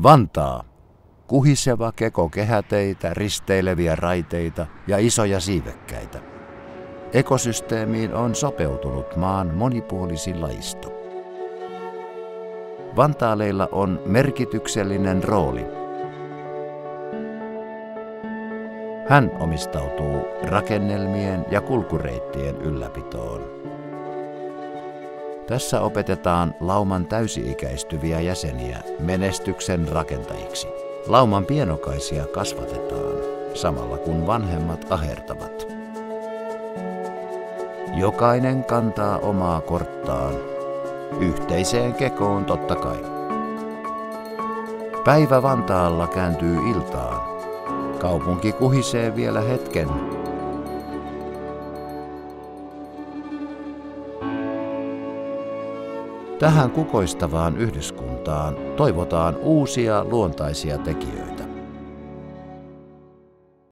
Vantaa. Kuhiseva keko kehäteitä, risteileviä raiteita ja isoja siivekkäitä. Ekosysteemiin on sopeutunut maan monipuolisin lajisto. Vantaaleilla on merkityksellinen rooli. Hän omistautuu rakennelmien ja kulkureittien ylläpitoon. Tässä opetetaan lauman täysi-ikäistyviä jäseniä menestyksen rakentajiksi. Lauman pienokaisia kasvatetaan, samalla kun vanhemmat ahertavat. Jokainen kantaa omaa korttaan, yhteiseen kekoon totta kai. Päivä Vantaalla kääntyy iltaan. Kaupunki kuhisee vielä hetken. Tähän kukoistavaan yhdyskuntaan toivotaan uusia luontaisia tekijöitä.